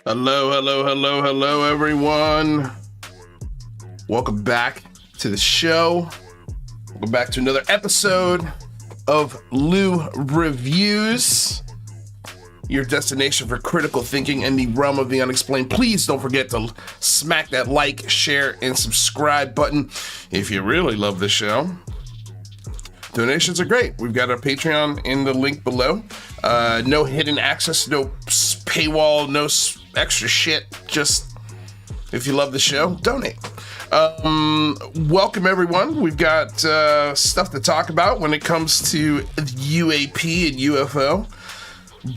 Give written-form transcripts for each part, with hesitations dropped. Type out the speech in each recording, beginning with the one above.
Hello, hello, hello, hello, everyone. Welcome back to the show. Welcome back to another episode of Lou Reviews, your destination for critical thinking in the realm of the unexplained. Please don't forget to smack that like, share, and subscribe button if you really love the show. Donations are great. We've got our Patreon in the link below. No hidden access, no paywall, no extra shit. Just if you love the show, donate. Welcome everyone. We've got stuff to talk about when it comes to UAP and UFO,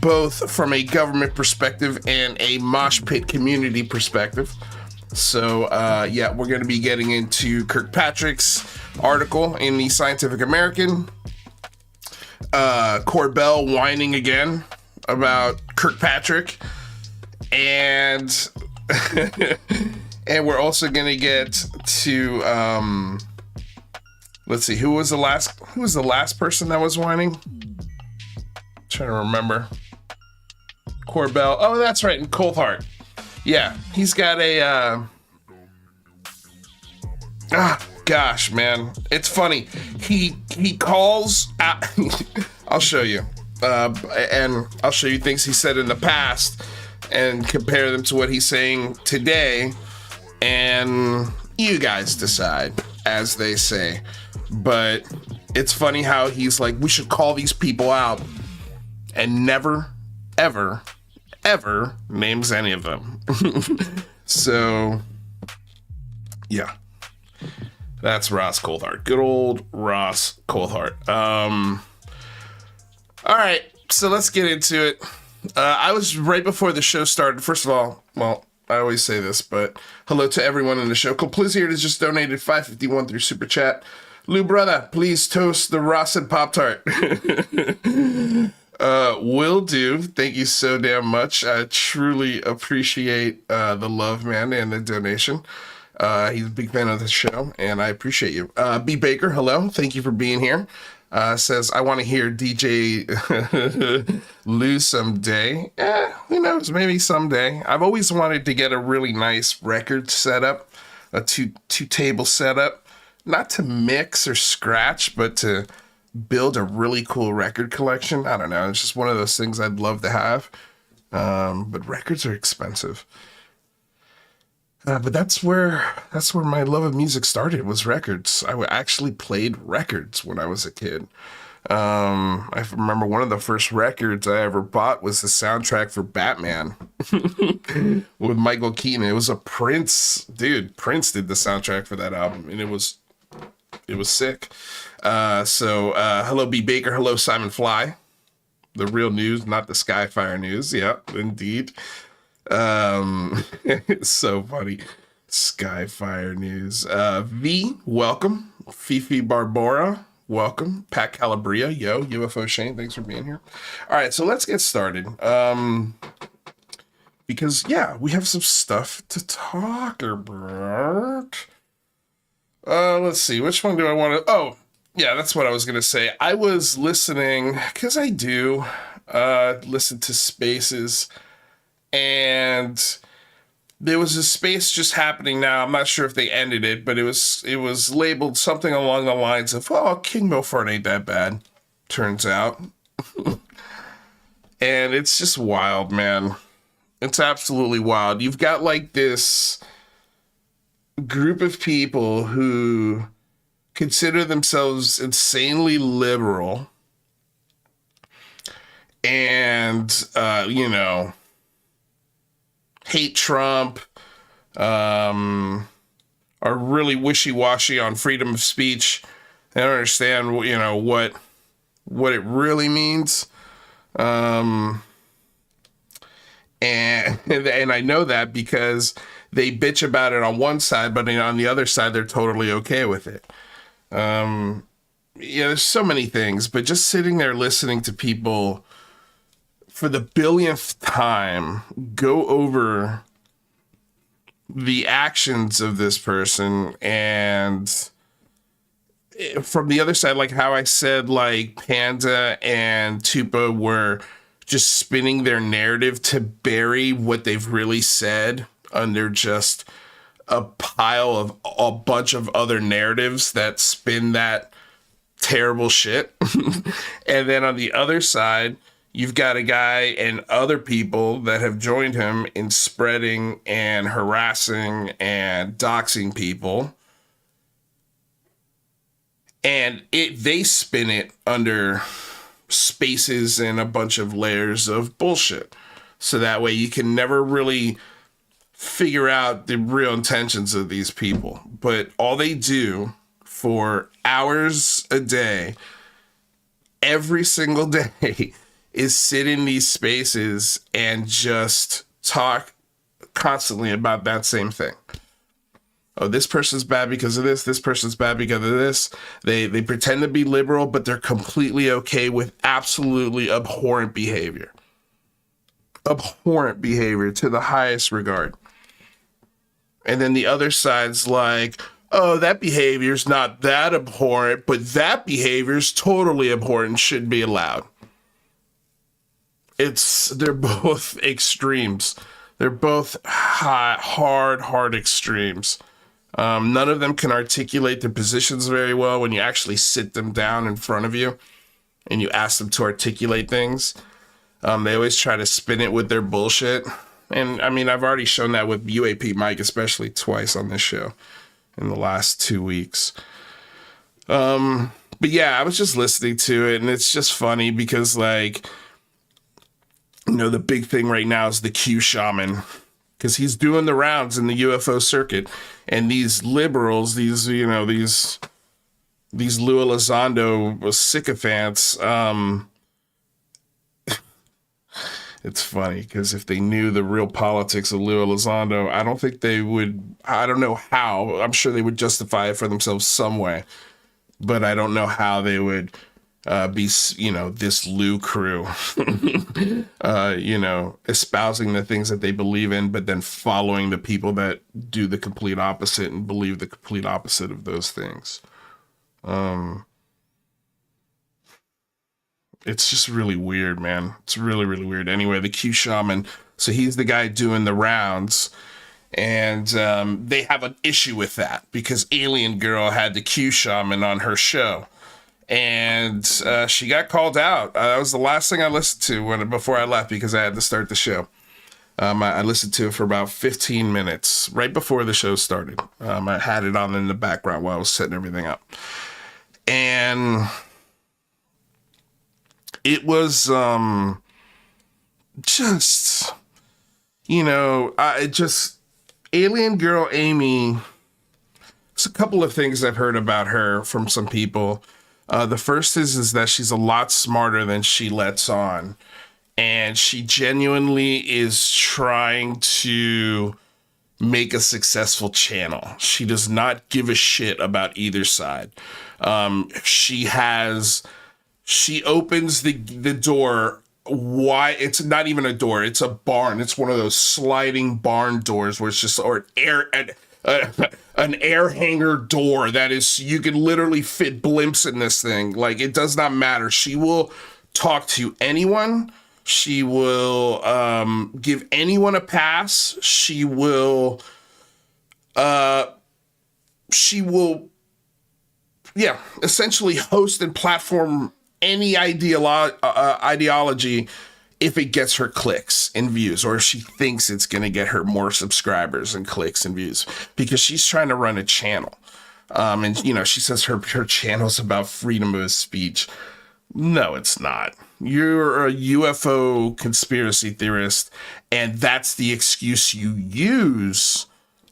both from a government perspective and a mosh pit community perspective. So yeah, we're going to be getting into Kirkpatrick's article in the Scientific American, Corbell whining again about Kirkpatrick, and and we're also going to get to let's see, who was the last person that was whining? I'm trying to remember. Corbell. Oh, that's right, and Coulthart. Yeah, he's got a gosh, man, it's funny. He calls out. I'll show you, and I'll show you things he said in the past, and compare them to what he's saying today, and you guys decide, as they say. But it's funny how he's like, we should call these people out, and never, ever, ever names any of them. So, yeah. That's Ross Coulthart. Good old Ross Coulthart. All right, so let's get into it. I was right before the show started. First of all, well, I always say this, but hello to everyone in the show. Compliz here has just donated $5.51 through Super Chat. Lou brother, please toast the Ross and Pop-Tart. Will do. Thank you so damn much. I truly appreciate the love, man, and the donation. He's a big fan of the show, and I appreciate you. B. Baker, hello. Thank you for being here. Says, I want to hear DJ Lou someday. Who knows? Maybe someday. I've always wanted to get a really nice record setup, a two table setup, not to mix or scratch, but to build a really cool record collection. I don't know. It's just one of those things I'd love to have. But records are expensive. But that's where my love of music started, was records. I actually played records when I was a kid. I remember one of the first records I ever bought was the soundtrack for Batman with Michael Keaton. It was a Prince, dude. Prince did the soundtrack for that album, and it was sick. So hello, B. Baker. Hello, Simon Fly. The real news, not the Skyfire news. Yeah, indeed. It's so funny. Skyfire news. V, welcome. Fifi Barbora, welcome. Pat Calabria, yo. UFO Shane, thanks for being here. All right, so let's get started. Because yeah, we have some stuff to talk about. Let's see, which one do I want to? Oh, yeah, that's what I was gonna say. I was listening, because I do listen to Spaces. And there was a space just happening now. I'm not sure if they ended it, but it was labeled something along the lines of, oh, King Milford ain't that bad, turns out. And it's just wild, man. It's absolutely wild. You've got like this group of people who consider themselves insanely liberal and, hate Trump, are really wishy-washy on freedom of speech. They don't understand, what it really means. And I know that because they bitch about it on one side, but on the other side, they're totally okay with it. There's so many things, but just sitting there listening to people for the billionth time go over the actions of this person, and from the other side, like how I said, like Panda and Tupa were just spinning their narrative to bury what they've really said under just a pile of a bunch of other narratives that spin that terrible shit. And then on the other side, you've got a guy and other people that have joined him in spreading and harassing and doxing people. And they spin it under spaces and a bunch of layers of bullshit. So that way you can never really figure out the real intentions of these people. But all they do for hours a day, every single day, is sit in these spaces and just talk constantly about that same thing. Oh, this person's bad because of this. This person's bad because of this. They pretend to be liberal, but they're completely okay with absolutely abhorrent behavior. Abhorrent behavior to the highest regard. And then the other side's like, oh, that behavior's not that abhorrent, but that behavior's totally abhorrent and shouldn't be allowed. They're both extremes. They're both hard extremes. None of them can articulate their positions very well when you actually sit them down in front of you and you ask them to articulate things. They always try to spin it with their bullshit. And I mean, I've already shown that with UAP Mike, especially twice on this show in the last 2 weeks. But yeah, I was just listening to it and it's just funny because, like, you know, the big thing right now is the Q shaman, because he's doing the rounds in the UFO circuit, and these liberals, these Lou Elizondo sycophants, it's funny because if they knew the real politics of Lou Elizondo, I don't think they would. I don't know how. I'm sure they would justify it for themselves some way, but I don't know how they would be, you know, this Lou crew, you know, espousing the things that they believe in, but then following the people that do the complete opposite and believe the complete opposite of those things. It's just really weird, man. It's really, really weird. Anyway, the Q shaman. So he's the guy doing the rounds. And they have an issue with that because Alien Girl had the Q shaman on her show. And she got called out. That was the last thing I listened to before I left because I had to start the show. I listened to it for about 15 minutes right before the show started. I had it on in the background while I was setting everything up. And it was just, you know, Alien Girl Amy. There's a couple of things I've heard about her from some people. The first is that she's a lot smarter than she lets on. And she genuinely is trying to make a successful channel. She does not give a shit about either side. She opens the door. Why? It's not even a door. It's a barn. It's one of those sliding barn doors where it's just, or an air hanger door that is, you can literally fit blimps in this thing. Like, it does not matter. She will talk to anyone. She will give anyone a pass. She will essentially host and platform any ideology if it gets her clicks and views, or if she thinks it's going to get her more subscribers and clicks and views, because she's trying to run a channel. And, you know, she says her channel's about freedom of speech. No, it's not. You're a UFO conspiracy theorist, and that's the excuse you use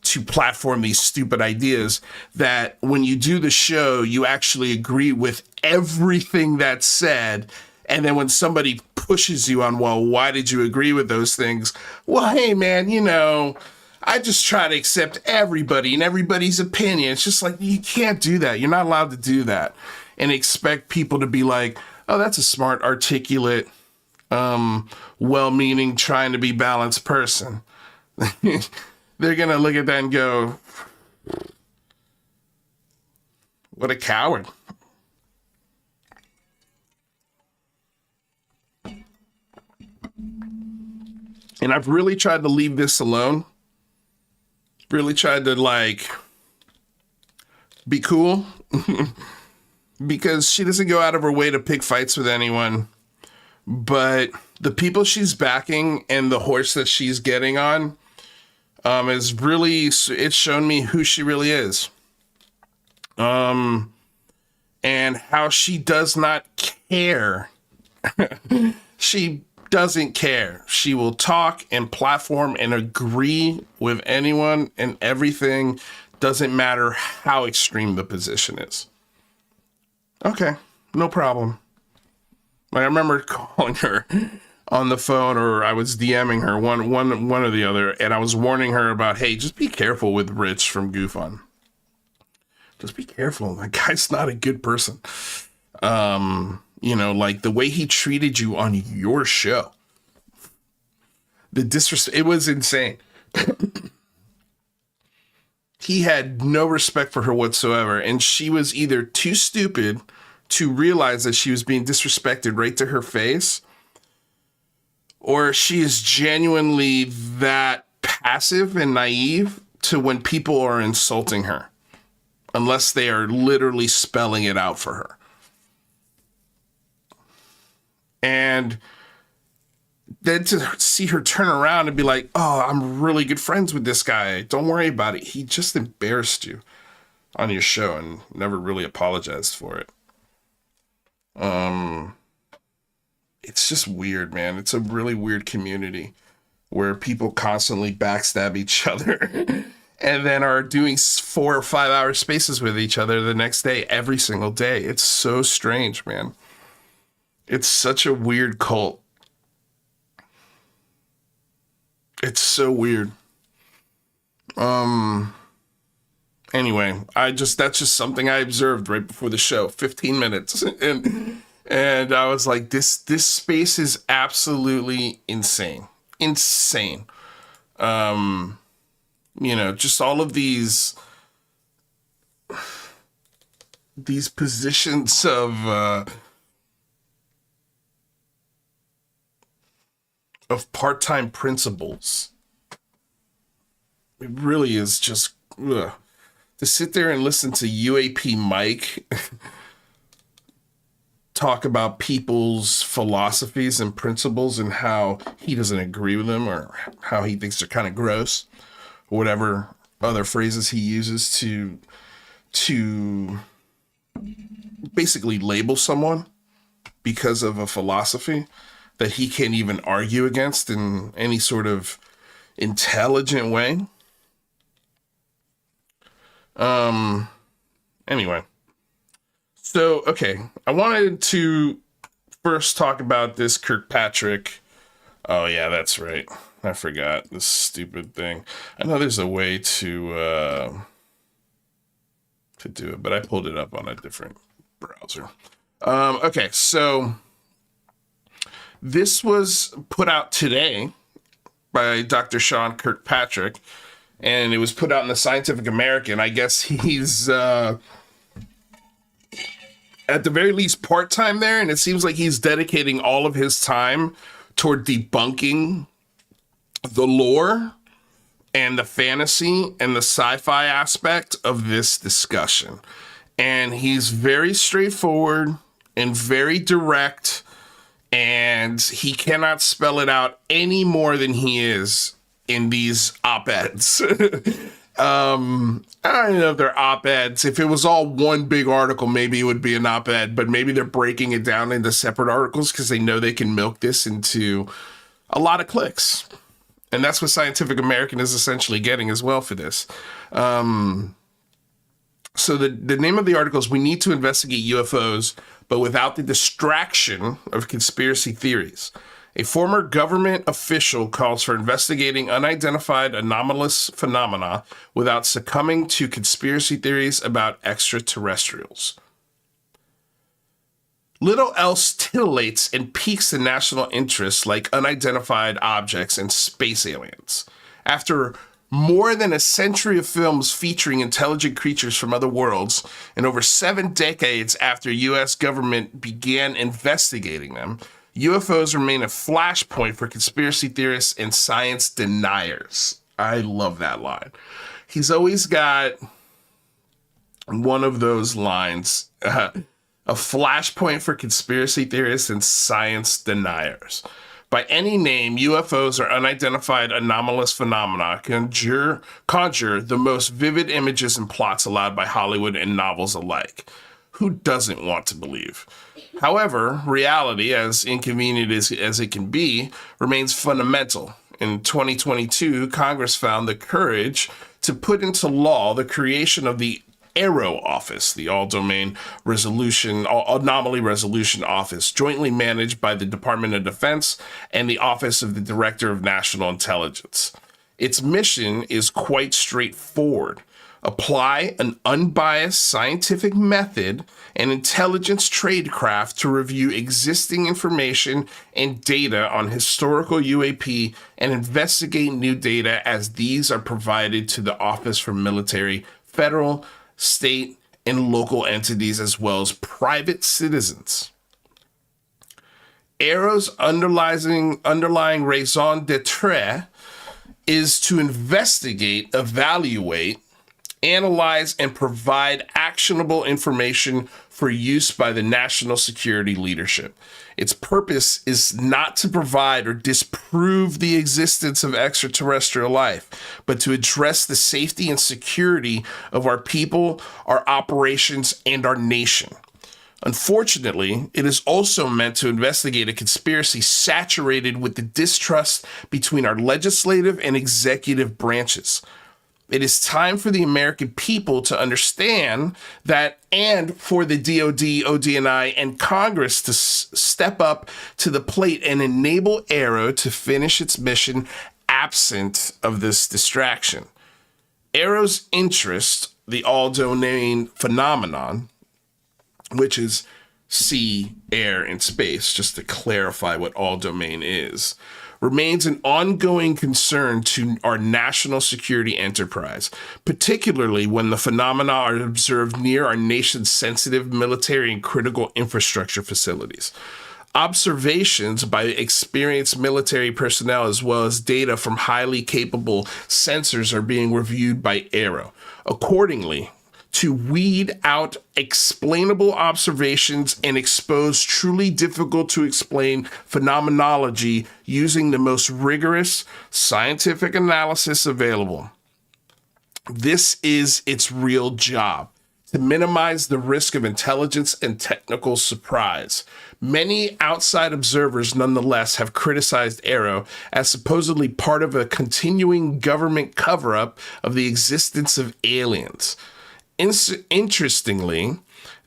to platform these stupid ideas that when you do the show, you actually agree with everything that's said. And then when somebody pushes you on, well, why did you agree with those things? Well, hey, man, you know, I just try to accept everybody and everybody's opinion. It's just like, you can't do that. You're not allowed to do that and expect people to be like, oh, that's a smart, articulate, well-meaning, trying to be balanced person. They're going to look at that and go, what a coward. And I've really tried to leave this alone. Really tried to like be cool because she doesn't go out of her way to pick fights with anyone. But the people she's backing and the horse that she's getting on is really, it's shown me who she really is. And how she does not care. She doesn't care. She will talk and platform and agree with anyone and everything. Doesn't matter how extreme the position is. Okay, no problem. Like, I remember calling her on the phone, or I was DMing her, one or the other, and I was warning her about, hey, just be careful with Rich from Goof On. Just be careful. That guy's not a good person. You know, like the way he treated you on your show. The disrespect, it was insane. He had no respect for her whatsoever, and she was either too stupid to realize that she was being disrespected right to her face, or she is genuinely that passive and naive to when people are insulting her, unless they are literally spelling it out for her. And then to see her turn around and be like, oh, I'm really good friends with this guy. Don't worry about it. He just embarrassed you on your show and never really apologized for it. It's just weird, man. It's a really weird community where people constantly backstab each other and then are doing 4 or 5 hour spaces with each other the next day, every single day. It's so strange, man. It's such a weird cult. It's so weird. Anyway, that's just something I observed right before the show, 15 minutes. And I was like, this space is absolutely insane. Insane. You know, just all of these positions of part-time principals. It really is just to sit there and listen to UAP Mike talk about people's philosophies and principles and how he doesn't agree with them or how he thinks they're kind of gross, or whatever other phrases he uses to basically label someone because of a philosophy that he can't even argue against in any sort of intelligent way. Anyway. So, okay. I wanted to first talk about this Kirkpatrick. Oh, yeah, that's right. I forgot this stupid thing. I know there's a way to do it, but I pulled it up on a different browser. Okay, so this was put out today by Dr. Sean Kirkpatrick, and it was put out in the Scientific American. I guess he's at the very least part-time there, and it seems like he's dedicating all of his time toward debunking the lore and the fantasy and the sci-fi aspect of this discussion. And he's very straightforward and very direct, and he cannot spell it out any more than he is in these op-eds. I don't know if they're op-eds. If it was all one big article, maybe it would be an op-ed, but maybe they're breaking it down into separate articles because they know they can milk this into a lot of clicks. And that's what Scientific American is essentially getting as well for this. So the name of the article is "We Need to Investigate UFOs, but without the distraction of conspiracy theories. A former government official calls for investigating unidentified anomalous phenomena without succumbing to conspiracy theories about extraterrestrials." Little else titillates and piques the national interest like unidentified objects and space aliens. After more than a century of films featuring intelligent creatures from other worlds, and over 7 decades after U.S. government began investigating them, UFOs remain a flashpoint for conspiracy theorists and science deniers. I love that line. He's always got one of those lines, a flashpoint for conspiracy theorists and science deniers. By any name, UFOs are unidentified anomalous phenomena conjure the most vivid images and plots allowed by Hollywood and novels alike. Who doesn't want to believe? However, reality, as inconvenient as it can be, remains fundamental. In 2022, Congress found the courage to put into law the creation of the AARO Office, the All-Domain Anomaly Resolution Office, jointly managed by the Department of Defense and the Office of the Director of National Intelligence. Its mission is quite straightforward. Apply an unbiased scientific method and intelligence tradecraft to review existing information and data on historical UAP and investigate new data as these are provided to the Office for Military, Federal, State, and local entities as well as private citizens. AARO's underlying raison d'etre is to investigate, evaluate, analyze, and provide actionable information for use by the national security leadership. Its purpose is not to provide or disprove the existence of extraterrestrial life, but to address the safety and security of our people, our operations, and our nation. Unfortunately, it is also meant to investigate a conspiracy saturated with the distrust between our legislative and executive branches. It is time for the American people to understand that, and for the DOD, ODNI, and Congress to step up to the plate and enable AARO to finish its mission absent of this distraction. AARO's interest, the all-domain phenomenon, which is sea, air, and space, just to clarify what all-domain is, remains an ongoing concern to our national security enterprise, particularly when the phenomena are observed near our nation's sensitive military and critical infrastructure facilities. Observations by experienced military personnel as well as data from highly capable sensors are being reviewed by AARO. Accordingly, to weed out explainable observations and expose truly difficult to explain phenomenology using the most rigorous scientific analysis available. This is its real job, to minimize the risk of intelligence and technical surprise. Many outside observers nonetheless have criticized AARO as supposedly part of a continuing government cover-up of the existence of aliens. Interestingly,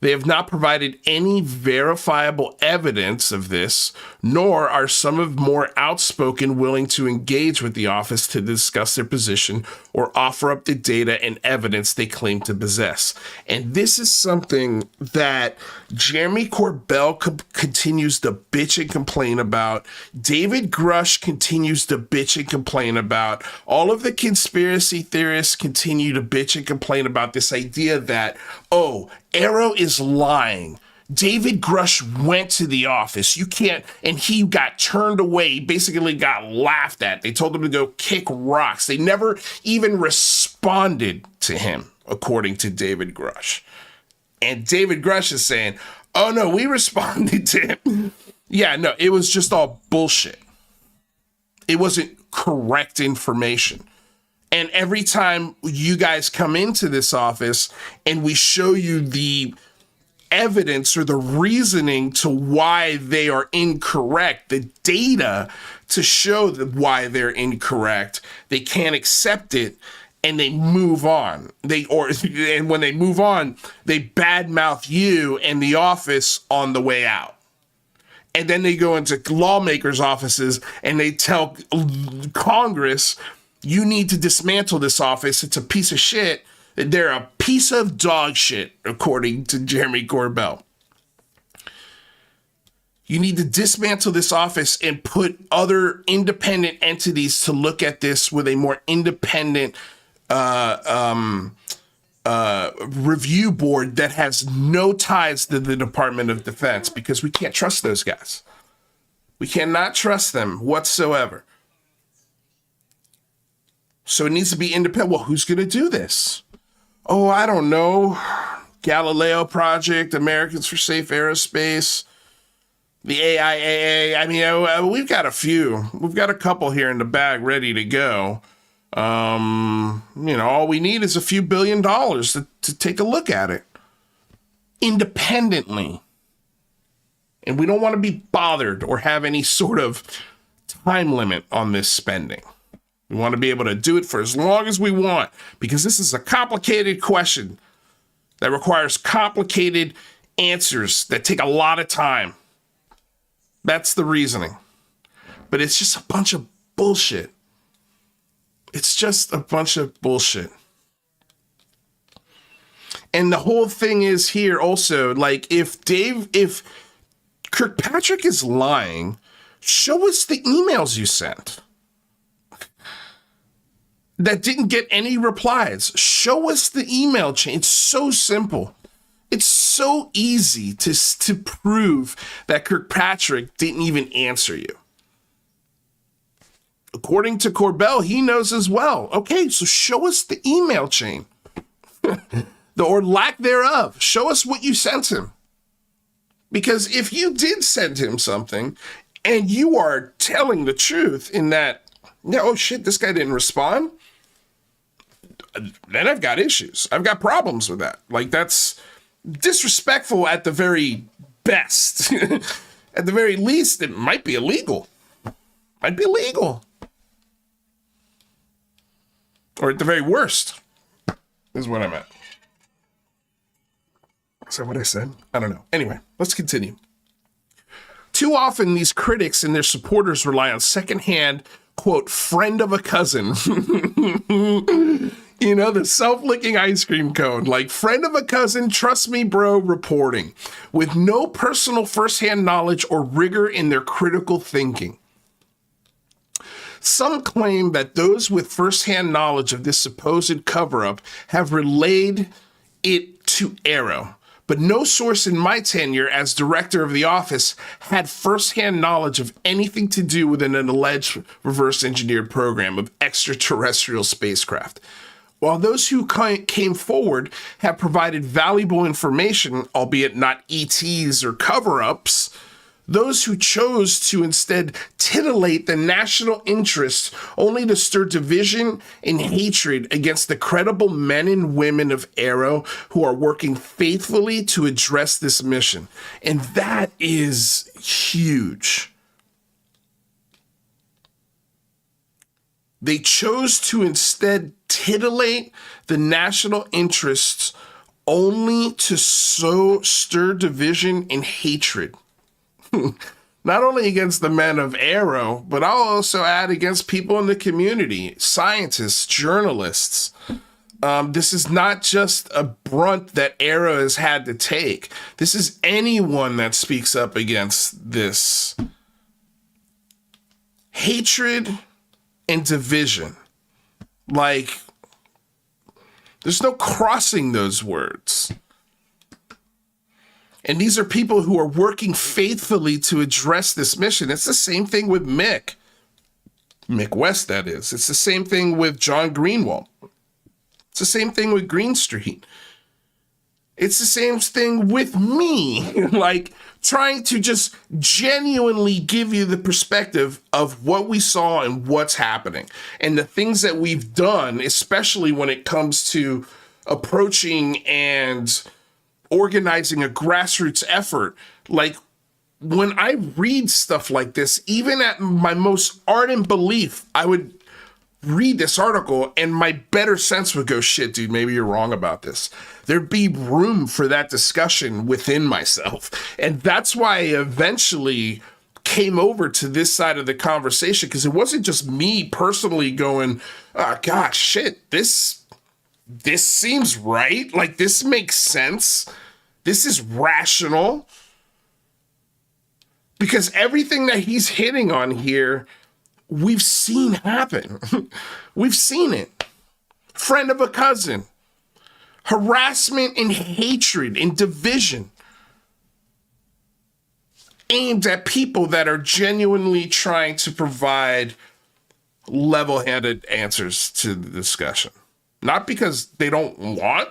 they have not provided any verifiable evidence of this, nor are some of more outspoken willing to engage with the office to discuss their position or offer up the data and evidence they claim to possess. And this is something that Jeremy Corbell continues to bitch and complain about. David Grush continues to bitch and complain about. All of the conspiracy theorists continue to bitch and complain about this idea that, oh, AARO is lying. David Grush went to the office. You can't, and he got turned away. He basically got laughed at. They told him to go kick rocks. They never even responded to him, according to David Grush. And David Grush is saying, oh no, we responded to him. Yeah, no, it was just all bullshit. It wasn't correct information. And every time you guys come into this office and we show you the evidence or the reasoning to why they are incorrect, the data to show why they're incorrect, they can't accept it and they move on. And when they move on, they badmouth you and the office on the way out. And then they go into lawmakers' offices and they tell Congress, you need to dismantle this office. It's a piece of shit. They're a piece of dog shit, according to Jeremy Corbell. You need to dismantle this office and put other independent entities to look at this with a more independent review board that has no ties to the Department of Defense, because we can't trust those guys. We cannot trust them whatsoever. So it needs to be independent. Well, who's going to do this? Oh, I don't know. Galileo Project, Americans for Safe Aerospace, the AIAA. I mean, we've got a few. We've got a couple here in the bag ready to go. All we need is a few $1 billion to take a look at it independently. And we don't want to be bothered or have any sort of time limit on this spending. We want to be able to do it for as long as we want, because this is a complicated question that requires complicated answers that take a lot of time. That's the reasoning. But it's just a bunch of bullshit. It's just a bunch of bullshit. And the whole thing is here also, like, if Kirkpatrick is lying, show us the emails you sent that didn't get any replies. Show us the email chain. It's so simple. It's so easy to prove that Kirkpatrick didn't even answer you. According to Corbell, he knows as well. Okay, so show us the email chain. Or lack thereof. Show us what you sent him. Because if you did send him something and you are telling the truth in that, oh shit, this guy didn't respond, then I've got issues. I've got problems with that. Like, that's disrespectful at the very best. At the very least, it might be illegal. Might be illegal. Or at the very worst, is what I meant. Is that what I said? I don't know. Anyway, let's continue. Too often, these critics and their supporters rely on secondhand, quote, friend of a cousin. The self-licking ice cream cone, like friend of a cousin, trust me, bro, reporting, with no personal firsthand knowledge or rigor in their critical thinking. Some claim that those with firsthand knowledge of this supposed cover-up have relayed it to Arrow, but no source in my tenure as director of the office had firsthand knowledge of anything to do with an alleged reverse-engineered program of extraterrestrial spacecraft. While those who came forward have provided valuable information, albeit not ETs or cover-ups, those who chose to instead titillate the national interest only to stir division and hatred against the credible men and women of Arrow who are working faithfully to address this mission. And that is huge. They chose to instead titillate the national interests only to stir division and hatred. Not only against the men of Arrow, but I'll also add against people in the community, scientists, journalists. This is not just a brunt that Arrow has had to take. This is anyone that speaks up against this. Hatred and division. Like, there's no crossing those words. And these are people who are working faithfully to address this mission. It's the same thing with Mick West, that is. It's the same thing with John Greenwald. It's the same thing with Greenstreet. It's the same thing with me, like trying to just genuinely give you the perspective of what we saw and what's happening and the things that we've done, especially when it comes to approaching and organizing a grassroots effort. Like, when I read stuff like this, even at my most ardent belief, I would read this article and my better sense would go, shit, dude, maybe you're wrong about this. There'd be room for that discussion within myself. And that's why I eventually came over to this side of the conversation, because it wasn't just me personally going, oh, gosh, shit, this seems right. Like, this makes sense. This is rational. Because everything that he's hitting on here, we've seen happen. We've seen it. Friend of a cousin. Harassment and hatred and division. aimed at people that are genuinely trying to provide level-headed answers to the discussion. Not because they don't want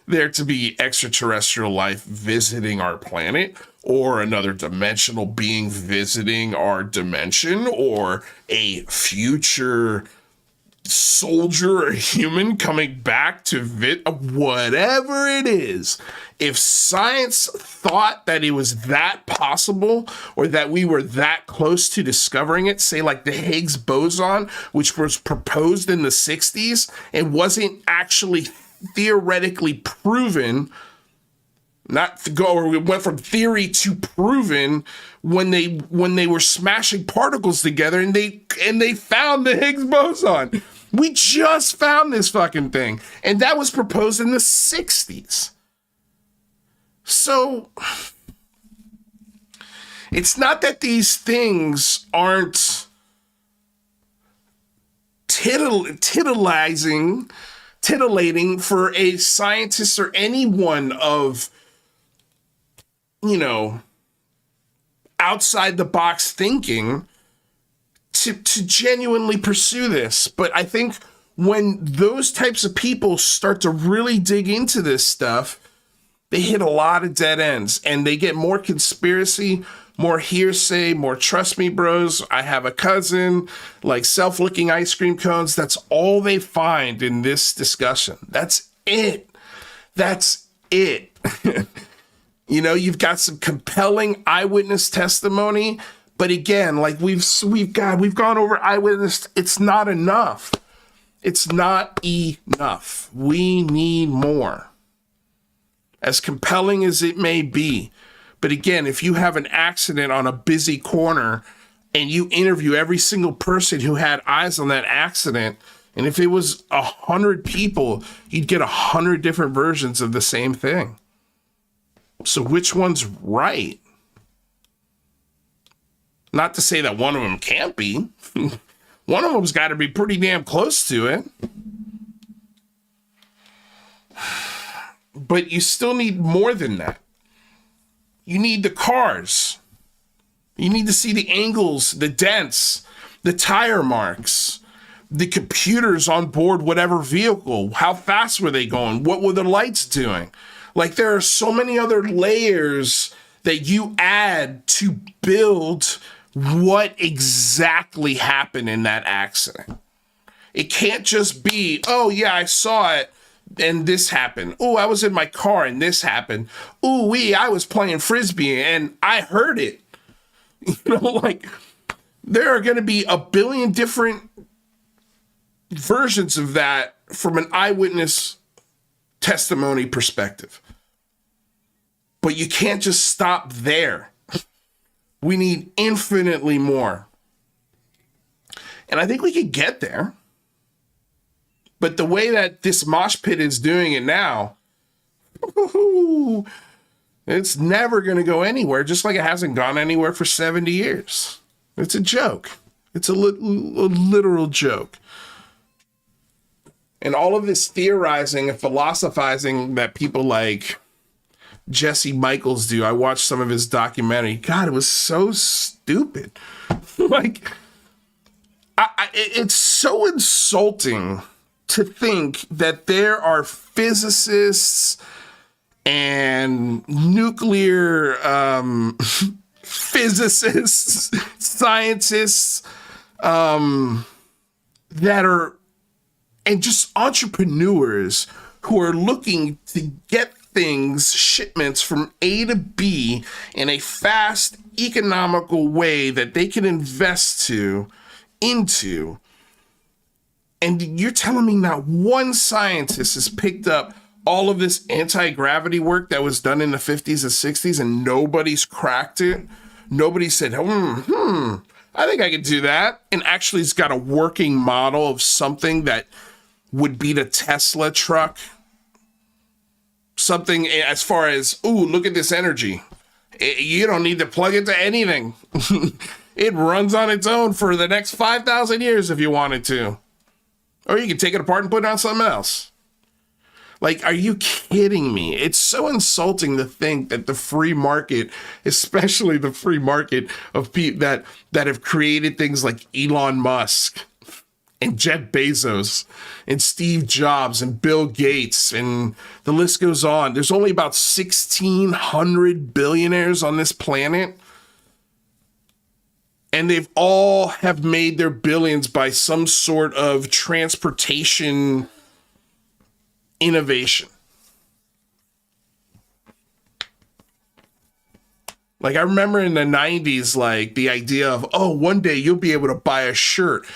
there to be extraterrestrial life visiting our planet, or another dimensional being visiting our dimension, or a future soldier or human coming back to whatever it is. If science thought that it was that possible, or that we were that close to discovering it, say like the Higgs boson, which was proposed in the 60s and wasn't actually theoretically proven, we went from theory to proven when they were smashing particles together and they found the Higgs boson. We just found this fucking thing, and that was proposed in the 60s. So it's not that these things aren't titillating for a scientist or anyone of, outside the box thinking to genuinely pursue this. But I think when those types of people start to really dig into this stuff, they hit a lot of dead ends, and they get more conspiracy, more hearsay, more trust me bros, I have a cousin, like self-licking ice cream cones. That's all they find in this discussion. That's it. You've got some compelling eyewitness testimony, but again, like we've gone over eyewitness. It's not enough. It's not enough. We need more. As compelling as it may be. But again, if you have an accident on a busy corner and you interview every single person who had eyes on that accident, and if it was 100 people, you'd get 100 different versions of the same thing. So which one's right? Not to say that one of them can't be. One of them's got to be pretty damn close to it. But you still need more than that. You need the cars. You need to see the angles, the dents, the tire marks, the computers on board whatever vehicle. How fast were they going? What were the lights doing? Like, there are so many other layers that you add to build what exactly happened in that accident. It can't just be, oh yeah, I saw it and this happened. Oh, I was in my car and this happened. Ooh, I was playing Frisbee and I heard it. There are going to be a billion different versions of that from an eyewitness testimony perspective. But you can't just stop there. We need infinitely more. And I think we could get there. But the way that this mosh pit is doing it now, it's never going to go anywhere, just like it hasn't gone anywhere for 70 years. It's a joke. It's a literal joke. And all of this theorizing and philosophizing that people like Jesse Michaels do. I watched some of his documentary. God, it was so stupid. It's so insulting to think that there are physicists and nuclear physicists, scientists that are, and just entrepreneurs who are looking to get things, shipments from A to B in a fast, economical way that they can invest into. And you're telling me not one scientist has picked up all of this anti-gravity work that was done in the 50s and 60s and nobody's cracked it? Nobody said, I think I could do that. And actually it's got a working model of something that would beat a Tesla truck. Something as far as, look at this energy. You don't need to plug it to anything. It runs on its own for the next 5,000 years if you wanted to. Or you can take it apart and put it on something else. Like, are you kidding me? It's so insulting to think that the free market, especially the free market of people that have created things like Elon Musk and Jeff Bezos and Steve Jobs and Bill Gates, and the list goes on. There's only about 1,600 billionaires on this planet. And they've all have made their billions by some sort of transportation innovation. Like, I remember in the 90s, like, the idea of, oh, one day you'll be able to buy a shirt,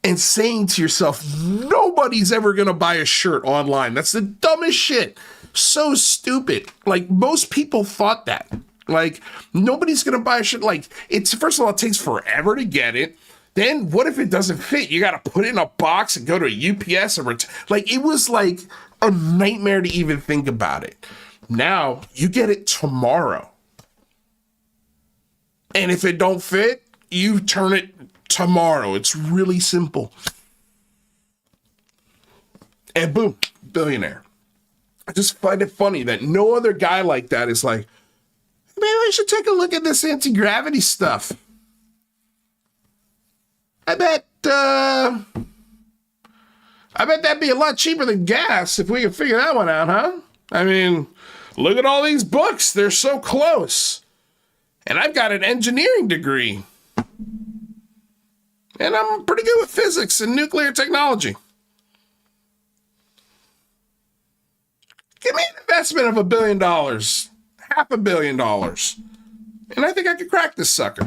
and saying to yourself, nobody's ever going to buy a shirt online. That's the dumbest shit. So stupid. Like, most people thought that. Like, nobody's going to buy a shirt. Like, it's, first of all, it takes forever to get it. Then what if it doesn't fit? You got to put it in a box and go to a UPS or like, it was like a nightmare to even think about it. Now you get it tomorrow. And if it don't fit, you turn it tomorrow. It's really simple. And boom, billionaire. I just find it funny that no other guy like that is like, maybe I should take a look at this anti-gravity stuff. I bet that'd be a lot cheaper than gas if we could figure that one out, huh? I mean, look at all these books. They're so close. And I've got an engineering degree. And I'm pretty good with physics and nuclear technology. Give me an investment of $1 billion, $500 million. And I think I could crack this sucker.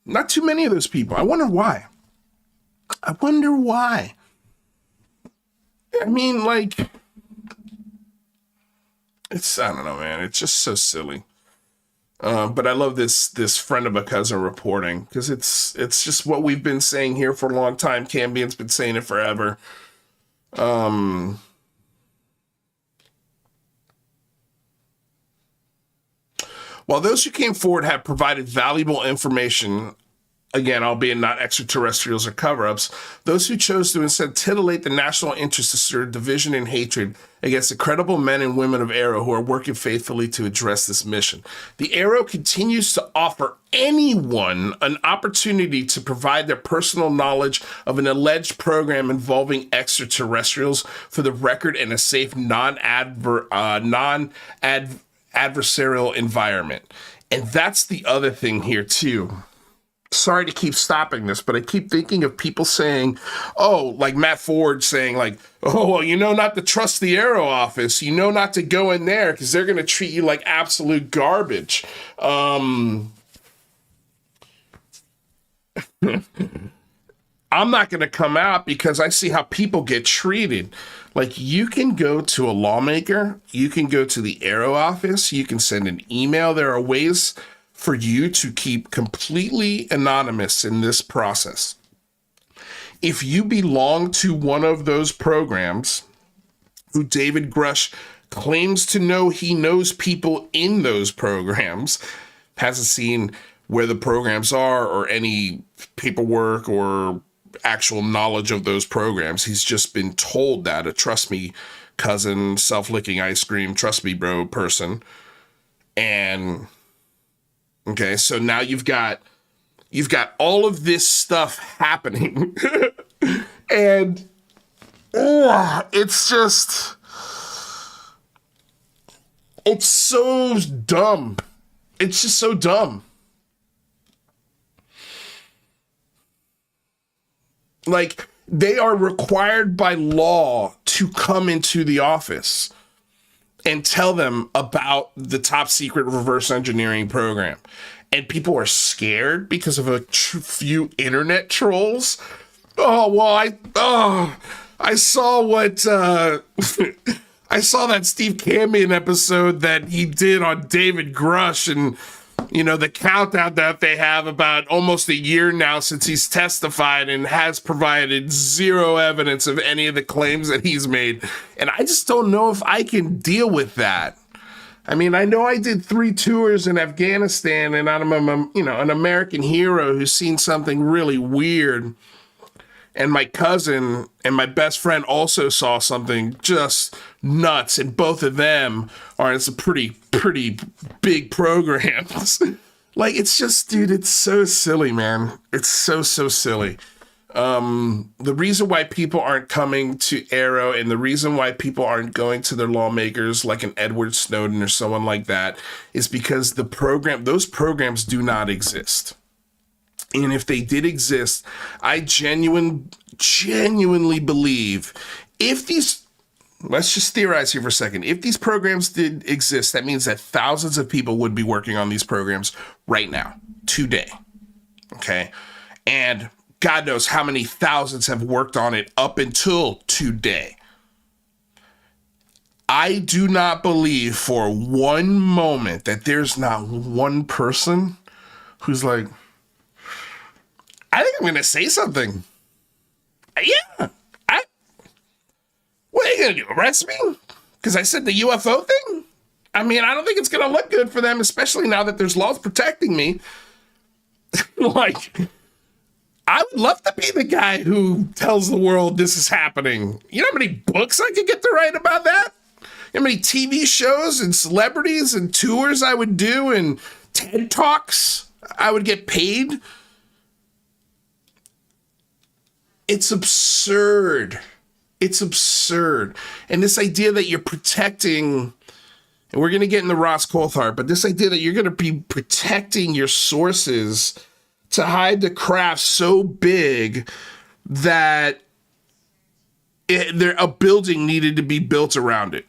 Not too many of those people. I wonder why. I mean, like, it's, I don't know, man. It's just so silly. But I love this friend of a cousin reporting, because it's just what we've been saying here for a long time. Cambian's been saying it forever. While those who came forward have provided valuable information, again, albeit not extraterrestrials or cover-ups, those who chose to instead titillate the national interest to stir division and hatred against the credible men and women of Arrow who are working faithfully to address this mission. The Arrow continues to offer anyone an opportunity to provide their personal knowledge of an alleged program involving extraterrestrials for the record in a safe, non-adversarial environment. And that's the other thing here, too. Sorry to keep stopping this, but I keep thinking of people saying, oh, like Matt Ford saying, like, oh, well, you know not to trust the Arrow office. You know not to go in there because they're going to treat you like absolute garbage. I'm not going to come out because I see how people get treated. Like, you can go to a lawmaker, you can go to the Arrow office, you can send an email. There are ways for you to keep completely anonymous in this process. If you belong to one of those programs, who David Grush claims to know, he knows people in those programs, hasn't seen where the programs are or any paperwork or actual knowledge of those programs. He's just been told that, a trust me cousin, self-licking ice cream, trust me bro person. And okay, so now you've got all of this stuff happening. And it's just, it's so dumb. It's just so dumb. Like, they are required by law to come into the office and tell them about the top secret reverse engineering program. And people are scared because of a few internet trolls. Oh, well, I saw what, I saw that Steve Cambian episode that he did on David Grush, and, you know, the countdown that they have about almost a year now since he's testified and has provided zero evidence of any of the claims that he's made. And I just don't know if I can deal with that. I mean, I know I did 3 tours in Afghanistan, and I'm, you know, an American hero who's seen something really weird. And my cousin and my best friend also saw something just nuts, and both of them are in some pretty big programs. Like, it's just, dude, it's so silly, man. It's so silly. The reason why people aren't coming to Arrow, and the reason why people aren't going to their lawmakers like an Edward Snowden or someone like that, is because those programs do not exist. And if they did exist, I genuinely believe let's just theorize here for a second. If these programs did exist, that means that thousands of people would be working on these programs right now, today. Okay. And God knows how many thousands have worked on it up until today. I do not believe for one moment that there's not one person who's like, I think I'm going to say something. Yeah. What are you going to do? Arrest me? Because I said the UFO thing? I mean, I don't think it's going to look good for them, especially now that there's laws protecting me. Like, I would love to be the guy who tells the world this is happening. You know how many books I could get to write about that? You know how many TV shows and celebrities and tours I would do and TED Talks I would get paid? It's absurd. It's absurd. And this idea that you're protecting, and we're going to get into Ross Coulthart, but this idea that you're going to be protecting your sources to hide the craft so big that a building needed to be built around it.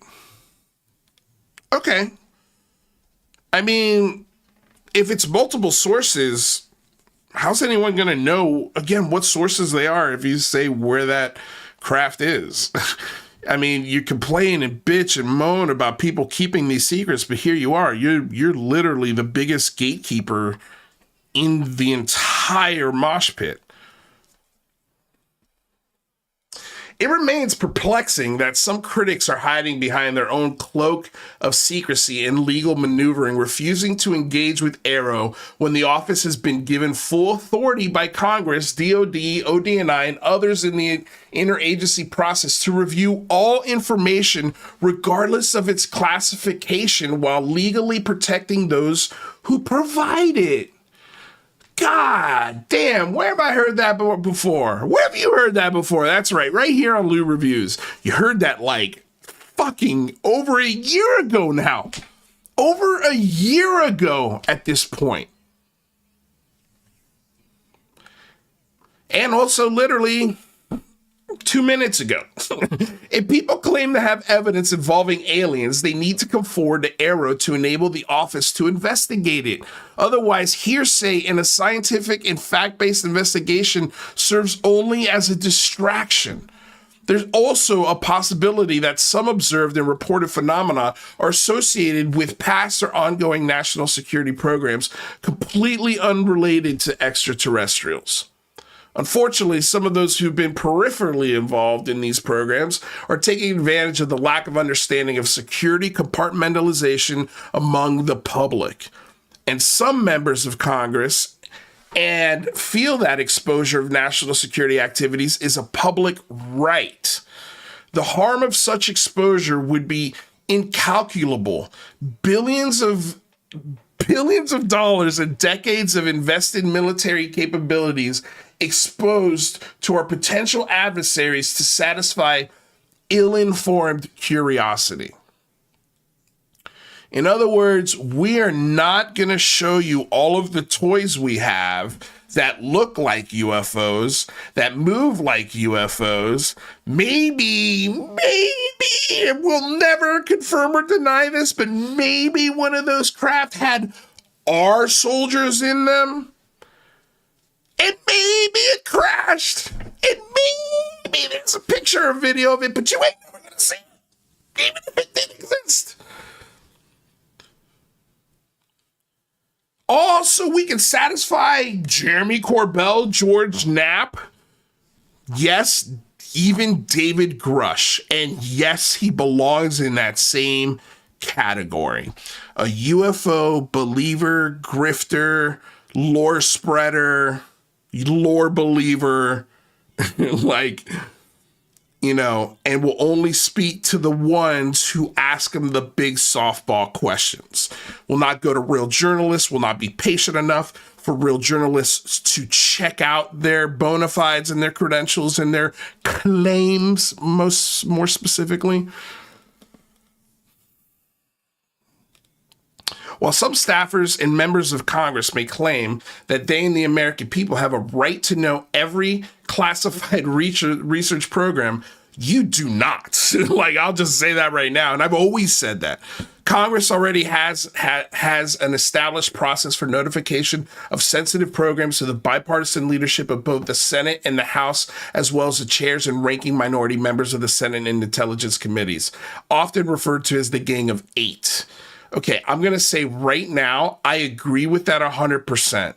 Okay. I mean, if it's multiple sources, how's anyone going to know, again, what sources they are if you say where that craft is? I mean, you complain and bitch and moan about people keeping these secrets, but here you are. You're literally the biggest gatekeeper in the entire mosh pit. It remains perplexing that some critics are hiding behind their own cloak of secrecy and legal maneuvering, refusing to engage with Arrow when the office has been given full authority by Congress, DOD, ODNI, and others in the interagency process to review all information regardless of its classification while legally protecting those who provide it. God damn, where have I heard that before? Where have you heard that before? That's right here on Lou Reviews. You heard that like fucking over a year ago now. Over a year ago at this point. And also literally 2 minutes ago. If people claim to have evidence involving aliens, they need to come forward to Arrow to enable the office to investigate it. Otherwise, hearsay in a scientific and fact-based investigation serves only as a distraction. There's also a possibility that some observed and reported phenomena are associated with past or ongoing national security programs completely unrelated to extraterrestrials. Unfortunately, some of those who've been peripherally involved in these programs are taking advantage of the lack of understanding of security compartmentalization among the public. And some members of Congress and feel that exposure of national security activities is a public right. The harm of such exposure would be incalculable. Billions of dollars and decades of invested military capabilities exposed to our potential adversaries to satisfy ill-informed curiosity. In other words, we are not going to show you all of the toys we have that look like UFOs, that move like UFOs. Maybe, we'll never confirm or deny this, but maybe one of those craft had our soldiers in them. And maybe it crashed. And maybe there's a picture or video of it, but you ain't never going to see it, even if it did exist. Also, we can satisfy Jeremy Corbell, George Knapp. Yes, even David Grush. And yes, he belongs in that same category. A UFO believer, grifter, lore spreader, lore believer, Like, and will only speak to the ones who ask them the big softball questions. Will not go to real journalists, will not be patient enough for real journalists to check out their bona fides and their credentials and their claims, more specifically. While some staffers and members of Congress may claim that they and the American people have a right to know every classified research program, you do not. Like, I'll just say that right now. And I've always said that. Congress already has an established process for notification of sensitive programs to the bipartisan leadership of both the Senate and the House, as well as the chairs and ranking minority members of the Senate and Intelligence Committees, often referred to as the Gang of Eight. Okay, I'm going to say right now, I agree with that 100%.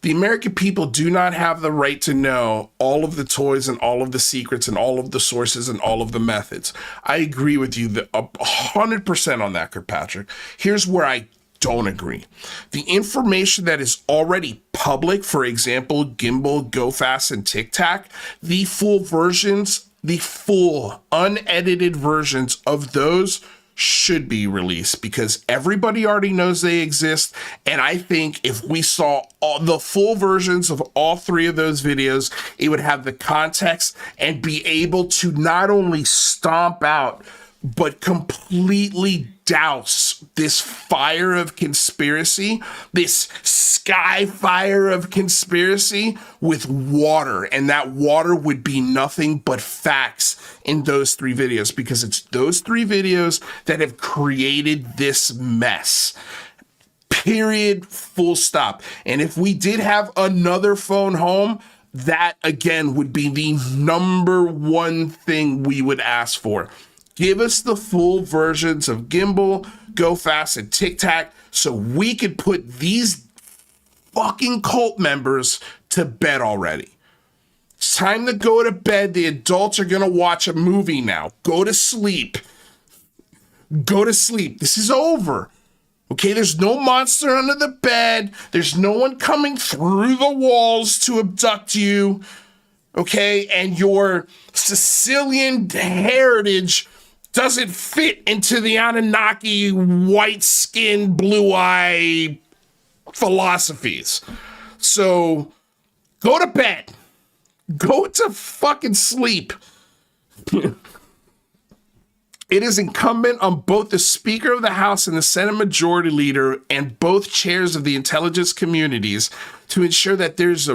The American people do not have the right to know all of the toys and all of the secrets and all of the sources and all of the methods. I agree with you 100% on that, Kirkpatrick. Here's where I don't agree. The information that is already public, for example, Gimbal, GoFast, and TikTok, the full versions, the full unedited versions of those should be released because everybody already knows they exist. And I think if we saw all the full versions of all three of those videos, it would have the context and be able to not only stomp out, but completely douse this fire of conspiracy, this sky fire of conspiracy with water. And that water would be nothing but facts in those three videos, because it's those three videos that have created this mess. Period. Full stop. And if we did have another phone home, that again would be the number one thing we would ask for. Give us the full versions of Gimbal, GoFast, and TikTok so we could put these fucking cult members to bed already. It's time to go to bed. The adults are going to watch a movie now. Go to sleep. Go to sleep. This is over. Okay, there's no monster under the bed. There's no one coming through the walls to abduct you. Okay, and your Sicilian heritage doesn't fit into the Anunnaki white skin, blue eye philosophies. So go to bed. Go to fucking sleep. It is incumbent on both the Speaker of the House and the Senate Majority Leader and both chairs of the intelligence communities to ensure that there's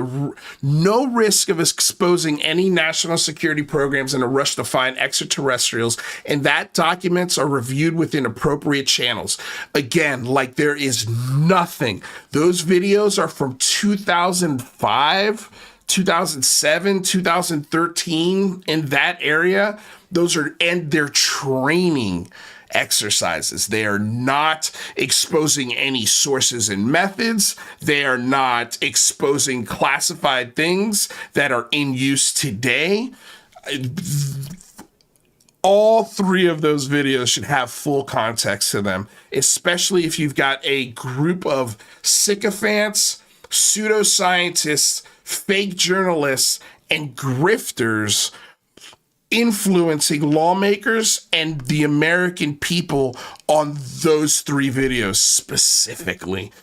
no risk of exposing any national security programs in a rush to find extraterrestrials, and that documents are reviewed within appropriate channels. Again, like there is nothing. Those videos are from 2005, 2007, 2013, in that area. And they're training exercises. They are not exposing any sources and methods. They are not exposing classified things that are in use today. All three of those videos should have full context to them, especially if you've got a group of sycophants, pseudoscientists, fake journalists, and grifters influencing lawmakers and the American people on those three videos specifically,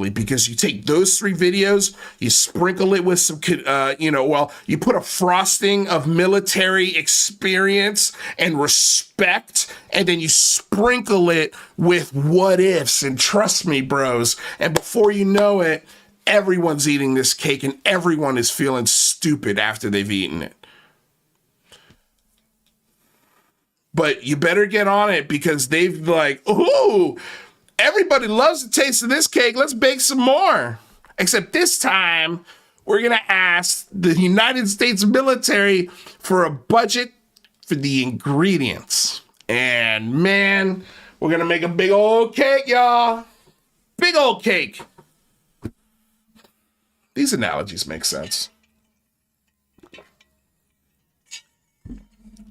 because you take those three videos, you sprinkle it with some, you put a frosting of military experience and respect, and then you sprinkle it with what ifs, and trust me, bros, and before you know it, everyone's eating this cake and everyone is feeling stupid after they've eaten it. But you better get on it, because they've ooh, everybody loves the taste of this cake. Let's bake some more. Except this time, we're going to ask the United States military for a budget for the ingredients. And man, we're going to make a big old cake, y'all. Big old cake. These analogies make sense.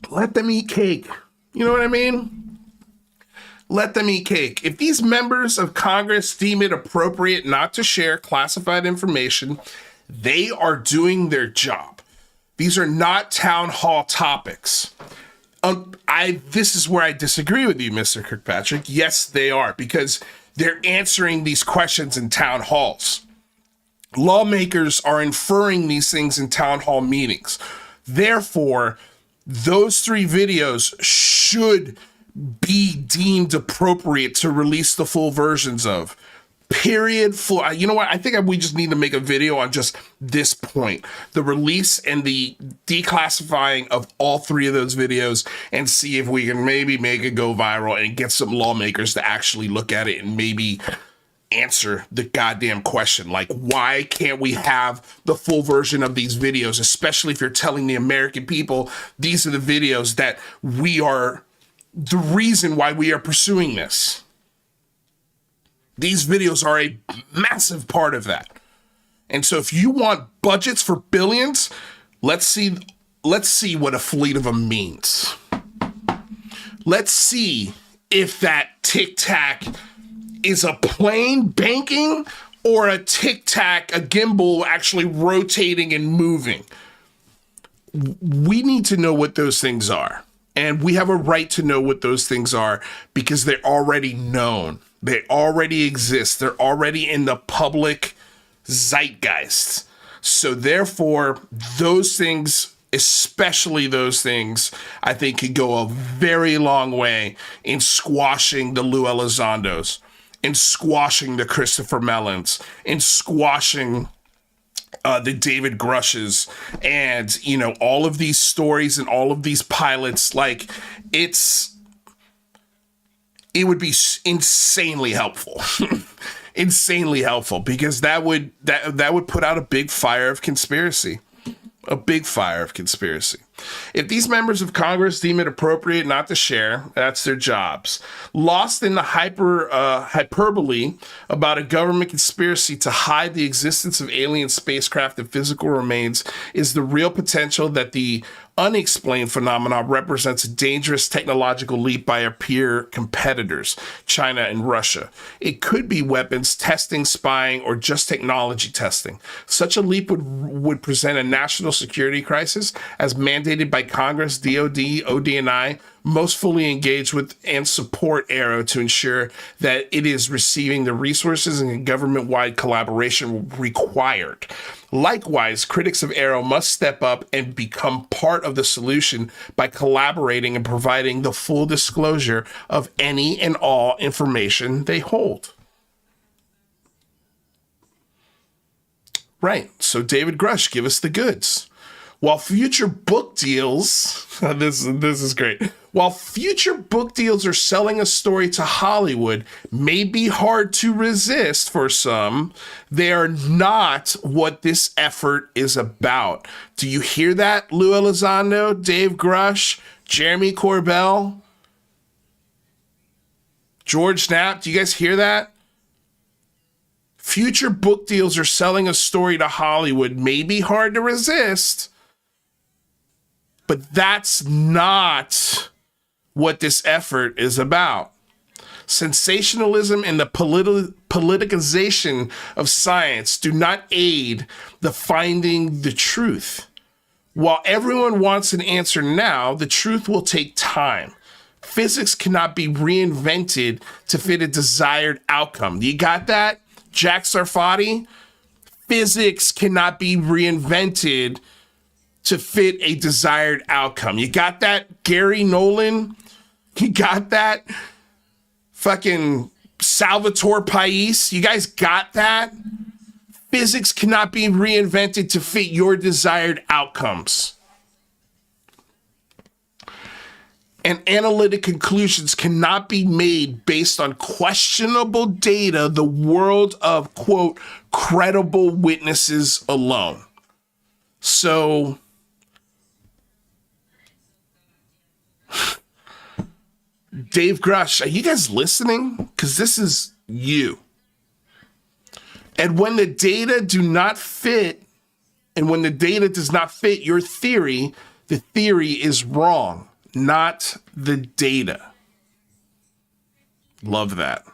Let them eat cake. You know what I mean? Let them eat cake. If these members of Congress deem it appropriate not to share classified information, they are doing their job. These are not town hall topics. This is where I disagree with you, Mr. Kirkpatrick. Yes, they are, because they're answering these questions in town halls. Lawmakers are inferring these things in town hall meetings. Therefore, those 3 videos should be deemed appropriate to release the full versions of. Period. Full. You know what? I think we just need to make a video on just this point, the release and the declassifying of all 3 of those videos, and see if we can maybe make it go viral and get some lawmakers to actually look at it and maybe answer the goddamn question. Like, why can't we have the full version of these videos, especially if you're telling the American people these are the videos that we are the reason why we are pursuing this. These videos are a massive part of that. And so if you want budgets for billions, let's see what a fleet of them means. Let's see if that Tic Tac is a plane banking or a Tic Tac, a gimbal actually rotating and moving. We need to know what those things are. And we have a right to know what those things are because they're already known. They already exist. They're already in the public zeitgeist. So therefore, those things, especially those things, I think could go a very long way in squashing the Lou Elizondos, in squashing the Christopher Mellons, in squashing the David Grushes, and, you know, all of these stories and all of these pilots. Like, it would be insanely helpful. Insanely helpful, because that would put out a big fire of conspiracy. A big fire of conspiracy. If these members of Congress deem it appropriate not to share, that's their jobs. Lost in the hyperbole about a government conspiracy to hide the existence of alien spacecraft and physical remains is the real potential that the unexplained phenomena represents a dangerous technological leap by our peer competitors, China and Russia. It could be weapons testing, spying, or just technology testing. Such a leap would present a national security crisis as mandated by Congress, DOD, ODNI, most fully engaged with and support AARO to ensure that it is receiving the resources and government-wide collaboration required. Likewise, critics of AARO must step up and become part of the solution by collaborating and providing the full disclosure of any and all information they hold. Right. So David Grush, give us the goods. While future book deals, this is great. While future book deals are selling a story to Hollywood may be hard to resist for some, they are not what this effort is about. Do you hear that, Lou Elizondo, Dave Grush, Jeremy Corbell, George Knapp? Do you guys hear that? Future book deals are selling a story to Hollywood may be hard to resist, but that's not what this effort is about. Sensationalism and the politicization of science do not aid the finding the truth. While everyone wants an answer now, the truth will take time. Physics cannot be reinvented to fit a desired outcome. You got that, Jack Sarfati? Physics cannot be reinvented to fit a desired outcome. You got that, Gary Nolan? You got that, fucking Salvatore Pais? You guys got that? Physics cannot be reinvented to fit your desired outcomes. And analytic conclusions cannot be made based on questionable data, the world of, quote, credible witnesses alone. So Dave Grush, are you guys listening? Because this is you. And when the data do not fit, and when the data does not fit your theory, the theory is wrong, not the data. Love that.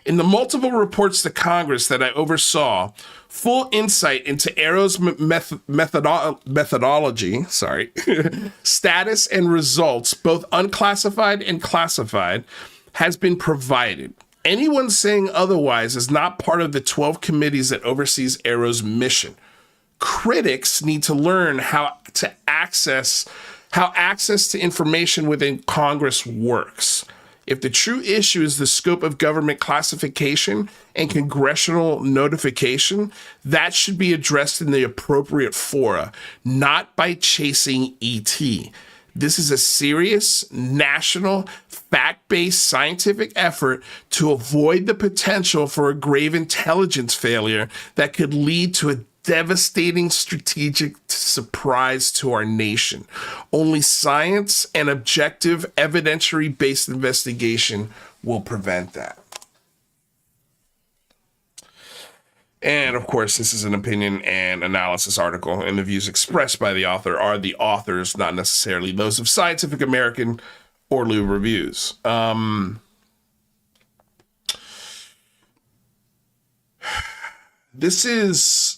In the multiple reports to Congress that I oversaw, Full insight into Arrow's methodology, status and results, both unclassified and classified, has been provided. Anyone saying otherwise is not part of the 12 committees that oversees Arrow's mission. Critics need to learn how access to information within Congress works. If the true issue is the scope of government classification and congressional notification, that should be addressed in the appropriate fora, not by chasing ET. This is a serious, national, fact-based scientific effort to avoid the potential for a grave intelligence failure that could lead to a devastating strategic surprise to our nation. Only science and objective evidentiary-based investigation will prevent that. And of course, this is an opinion and analysis article, and the views expressed by the author are the author's, not necessarily those of Scientific American or Lou Reviews. This is